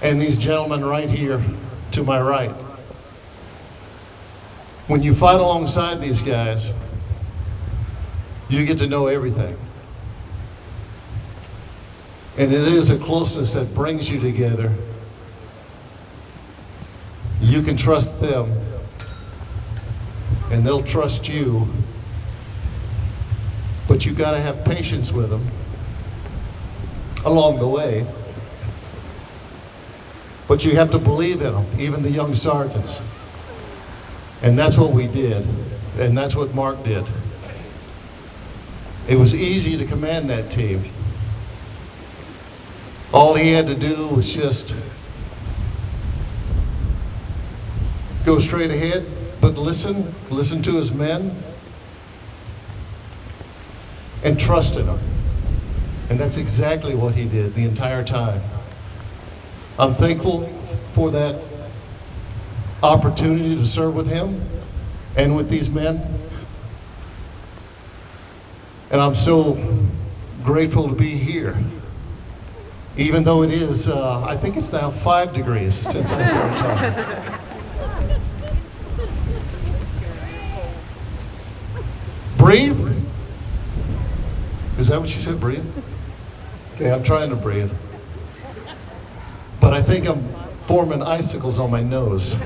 And these gentlemen right here to my right. When you fight alongside these guys, you get to know everything. And it is a closeness that brings you together. You can trust them, and they'll trust you. But you gotta have patience with them along the way. But you have to believe in them, even the young sergeants. And that's what we did, and that's what Mark did. It was easy to command that team. All he had to do was just go straight ahead, but listen to his men, and trust in them. And that's exactly what he did the entire time. I'm thankful for that opportunity to serve with him and with these men. And I'm so grateful to be here. Even though it is, I think it's now 5 degrees since I started talking. Breathe? Is that what you said, breathe? Okay, I'm trying to breathe. But I think I'm forming icicles on my nose.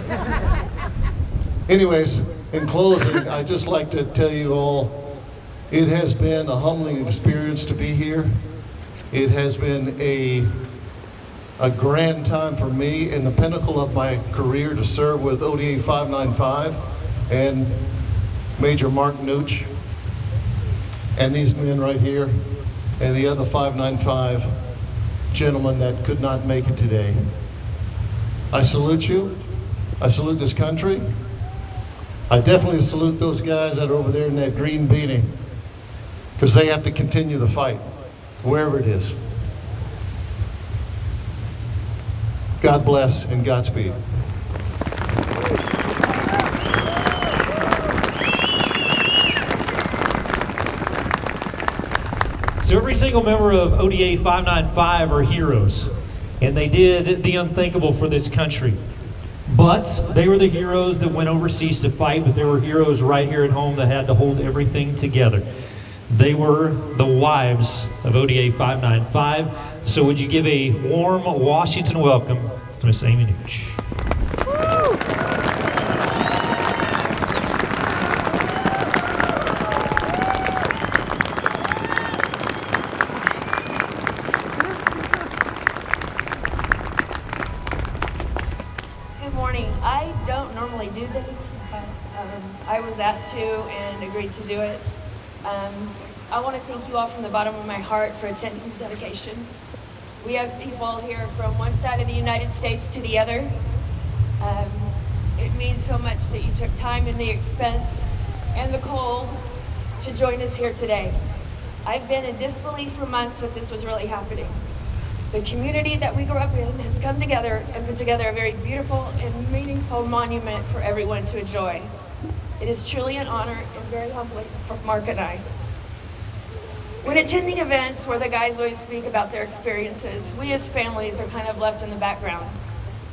Anyways, in closing, I'd just like to tell you all, it has been a humbling experience to be here. It has been a grand time for me in the pinnacle of my career to serve with ODA 595 and Major Mark Nooch and these men right here and the other 595 gentlemen that could not make it today. I salute you. I salute this country. I definitely salute those guys that are over there in that green beanie, because they have to continue the fight, wherever it is. God bless and Godspeed. So every single member of ODA 595 are heroes, and they did the unthinkable for this country. But they were the heroes that went overseas to fight, but there were heroes right here at home that had to hold everything together. They were the wives of ODA 595. So would you give a warm Washington welcome to Miss Amy Nooch? Good morning. I don't normally do this, but I was asked to and agreed to do it. I want to thank you all from the bottom of my heart for attending the dedication. We have people here from one side of the United States to the other. It means so much that you took time and the expense and the cold to join us here today. I've been in disbelief for months that this was really happening. The community that we grew up in has come together and put together a very beautiful and meaningful monument for everyone to enjoy. It is truly an honor and very humbling for Mark and I. When attending events where the guys always speak about their experiences, we as families are kind of left in the background.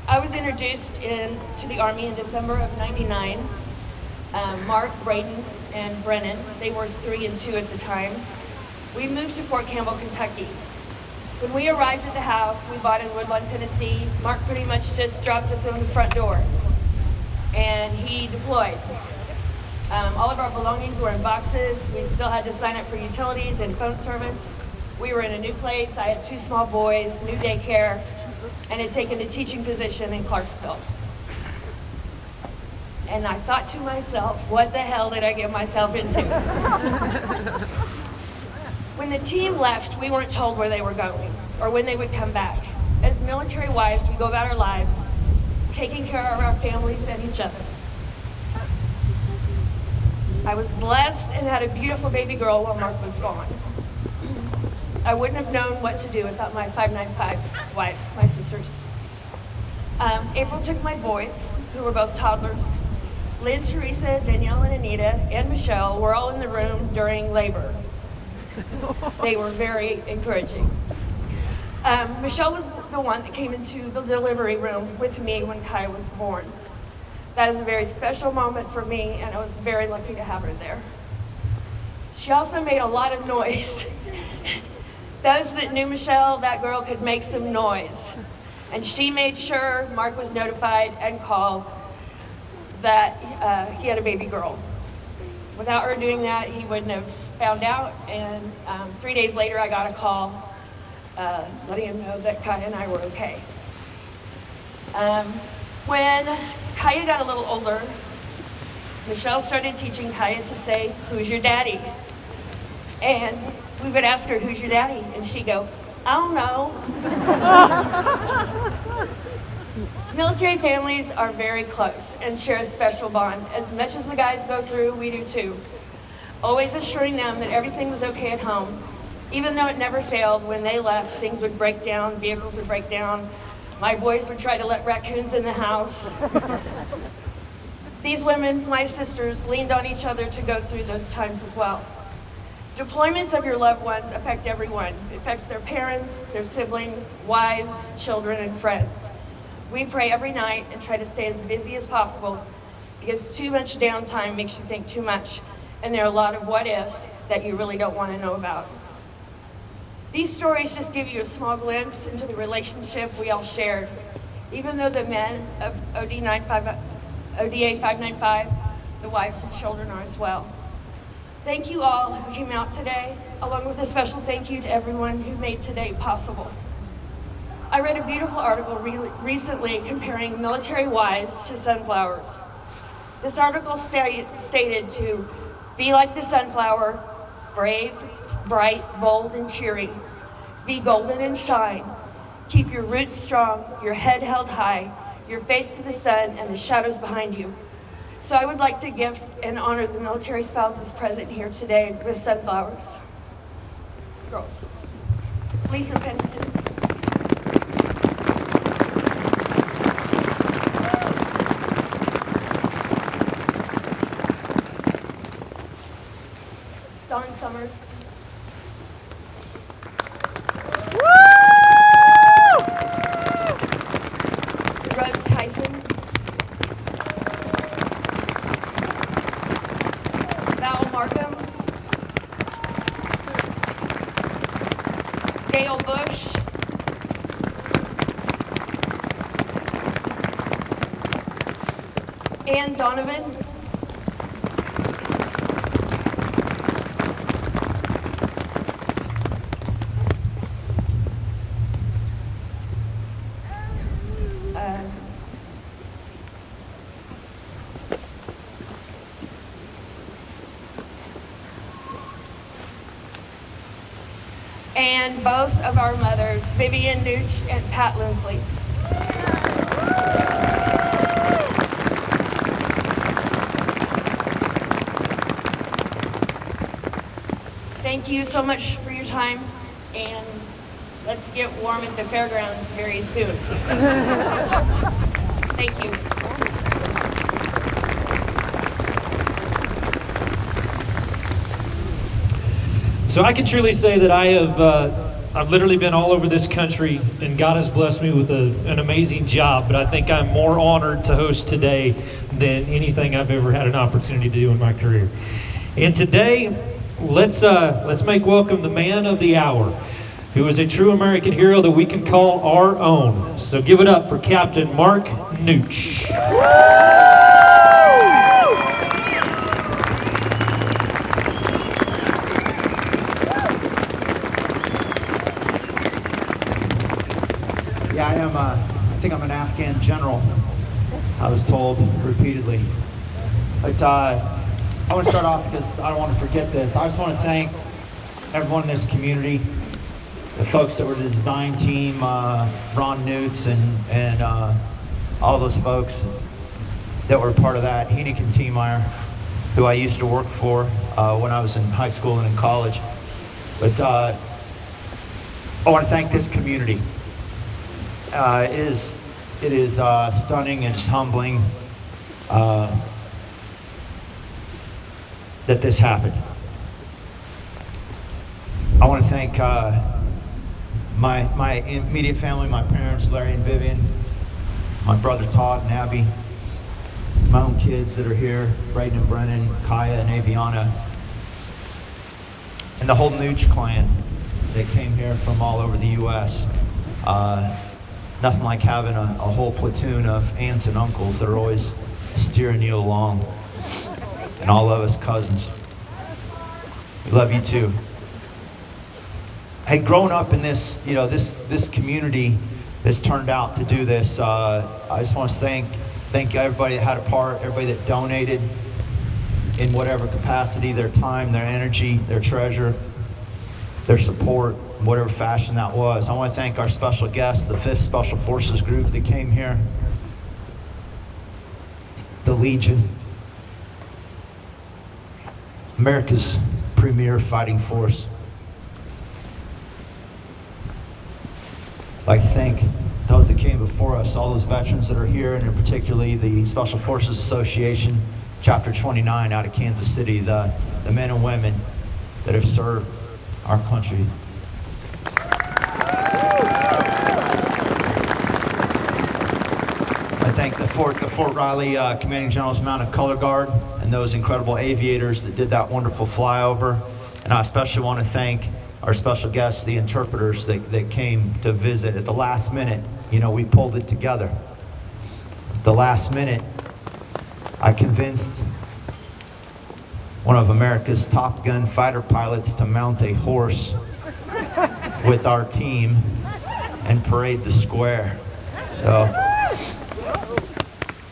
I was introduced to the Army in December of '99. Mark, Braden, and Brennan, they were 3 and 2 at the time. We moved to Fort Campbell, Kentucky. When we arrived at the house we bought in Woodlawn, Tennessee, Mark pretty much just dropped us in the front door and he deployed. All of our belongings were in boxes. We still had to sign up for utilities and phone service. We were in a new place. I had 2 small boys, new daycare, and had taken a teaching position in Clarksville. And I thought to myself, what the hell did I get myself into? When the team left, we weren't told where they were going or when they would come back. As military wives, we go about our lives, taking care of our families and each other. I was blessed and had a beautiful baby girl while Mark was gone. I wouldn't have known what to do without my 595 wives, my sisters. April took my boys, who were both toddlers. Lynn, Teresa, Danielle, and Anita, and Michelle were all in the room during labor. They were very encouraging. Michelle was the one that came into the delivery room with me when Kai was born. That is a very special moment for me, and I was very lucky to have her there. She also made a lot of noise. Those that knew Michelle, that girl could make some noise. And she made sure Mark was notified and called that he had a baby girl. Without her doing that, he wouldn't have found out, and 3 days later I got a call letting him know that Kaya and I were okay. When Kaya got a little older, Michelle started teaching Kaya to say, "Who's your daddy?" And we would ask her, "Who's your daddy?" And she'd go, "I don't know." Military families are very close and share a special bond. As much as the guys go through, we do too. Always assuring them that everything was okay at home. Even though it never failed, when they left, things would break down, vehicles would break down. My boys would try to let raccoons in the house. These women, my sisters, leaned on each other to go through those times as well. Deployments of your loved ones affect everyone. It affects their parents, their siblings, wives, children, and friends. We pray every night and try to stay as busy as possible because too much downtime makes you think too much and there are a lot of what ifs that you really don't want to know about. These stories just give you a small glimpse into the relationship we all shared, even though the men of ODA 595, the wives and children are as well. Thank you all who came out today, along with a special thank you to everyone who made today possible. I read a beautiful article recently comparing military wives to sunflowers. This article stated to be like the sunflower, brave, bright, bold, and cheery. Be golden and shine. Keep your roots strong, your head held high, your face to the sun and the shadows behind you. So I would like to gift and honor the military spouses present here today with sunflowers. Girls. Lisa Pennington. Dawn Summers. Rose Tyson. Val Markham. Gail Bush. Ann Donovan. And both of our mothers, Vivian Nooch and Pat Lindsley. Thank you so much for your time, and let's get warm at the fairgrounds very soon. Thank you. So I can truly say that I've literally been all over this country, and God has blessed me with an amazing job, but I think I'm more honored to host today than anything I've ever had an opportunity to do in my career. And today, let's make welcome the man of the hour, who is a true American hero that we can call our own. So give it up for Captain Mark Nooch. Yeah, I think I'm an Afghan general, I was told repeatedly. But I want to start off because I don't want to forget this. I just want to thank everyone in this community, the folks that were the design team, Ron Newts and all those folks that were part of that. Heenek and Tiemeyer, who I used to work for when I was in high school and in college. But I want to thank this community. It is stunning and it's humbling that this happened. I want to thank my immediate family, my parents, Larry and Vivian, my brother Todd and Abby, my own kids that are here, Braden and Brennan, Kaya and Aviana, and the whole Nooch clan that came here from all over the U.S. Nothing like having a whole platoon of aunts and uncles that are always steering you along, and all of us cousins. We love you too. Hey, growing up in this, this community that's turned out to do this, I just want to thank everybody that had a part, everybody that donated in whatever capacity, their time, their energy, their treasure, their support, in whatever fashion that was. I want to thank our special guests, the 5th Special Forces Group that came here, the Legion, America's premier fighting force. I'd like to thank those that came before us, all those veterans that are here, and in particularly the Special Forces Association, Chapter 29 out of Kansas City, the men and women that have served our country. I thank the Fort Riley Commanding General's Mounted Color Guard and those incredible aviators that did that wonderful flyover. And I especially want to thank our special guests, the interpreters that came to visit at the last minute. You know, we pulled it together. The last minute, I convinced one of America's Top Gun fighter pilots to mount a horse with our team and parade the square. So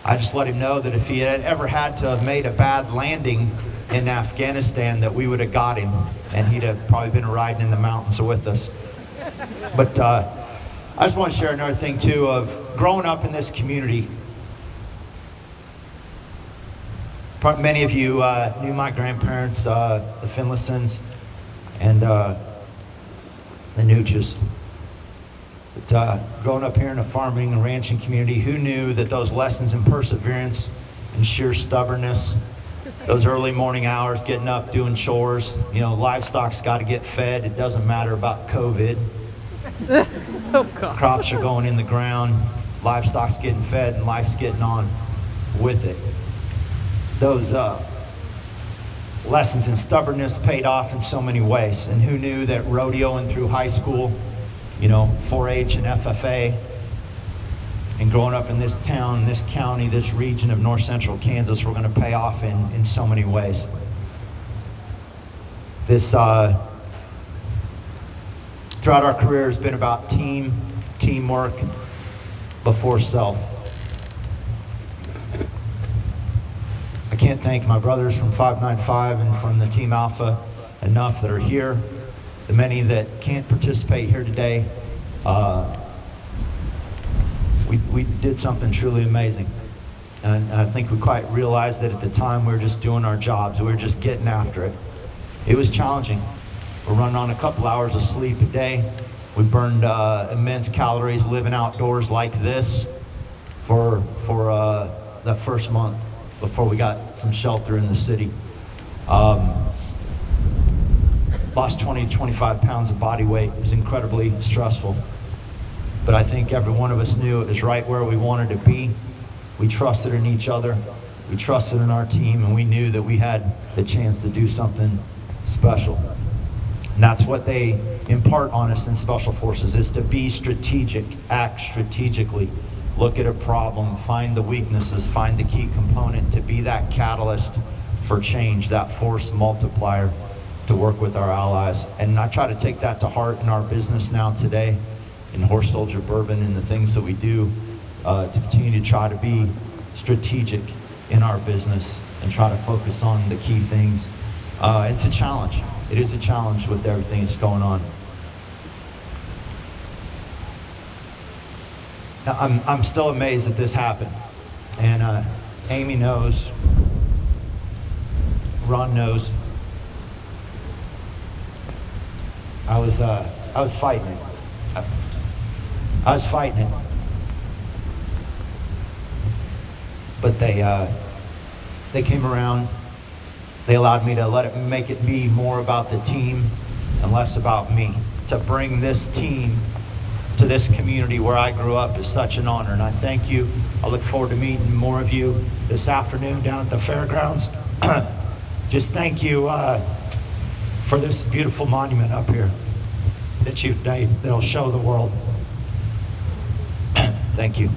I just let him know that if he had ever had to have made a bad landing in Afghanistan, that we would have got him, and he'd have probably been riding in the mountains with us. But I just want to share another thing too of growing up in this community. Many of you knew my grandparents, the Finlaysons and the Nooches. But growing up here in a farming and ranching community, who knew that those lessons in perseverance and sheer stubbornness, those early morning hours, getting up, doing chores, you know, livestock's got to get fed. It doesn't matter about COVID. Oh, God. Crops are going in the ground, livestock's getting fed, and life's getting on with it. Those lessons in stubbornness paid off in so many ways. And who knew that rodeoing through high school, you know, 4-H and FFA, and growing up in this town, this county, this region of north central Kansas, we're going to pay off in so many ways. This, throughout our career, has been about teamwork before self. I can't thank my brothers from 595 and from the Team Alpha enough that are here. The many that can't participate here today, we did something truly amazing. And I think we quite realized that at the time we were just doing our jobs. We were just getting after it. It was challenging. We're running on a couple hours of sleep a day. We burned immense calories living outdoors like this for that first month before we got some shelter in the city. Lost 20 to 25 pounds of body weight. It was incredibly stressful. But I think every one of us knew it was right where we wanted to be. We trusted in each other. We trusted in our team, and we knew that we had the chance to do something special. And that's what they impart on us in Special Forces, is to be strategic, act strategically, look at a problem, find the weaknesses, find the key component, to be that catalyst for change, that force multiplier to work with our allies. And I try to take that to heart in our business now today, in Horse Soldier Bourbon and the things that we do, to continue to try to be strategic in our business and try to focus on the key things. It's a challenge. It is a challenge with everything that's going on. Now, I'm still amazed that this happened. And Amy knows, Ron knows. I was fighting it. I was fighting it. But they came around. They allowed me to make it be more about the team and less about me. To bring this team to this community where I grew up is such an honor, and I thank you. I look forward to meeting more of you this afternoon down at the fairgrounds. Just thank you for this beautiful monument up here that you've made that'll show the world. Thank you.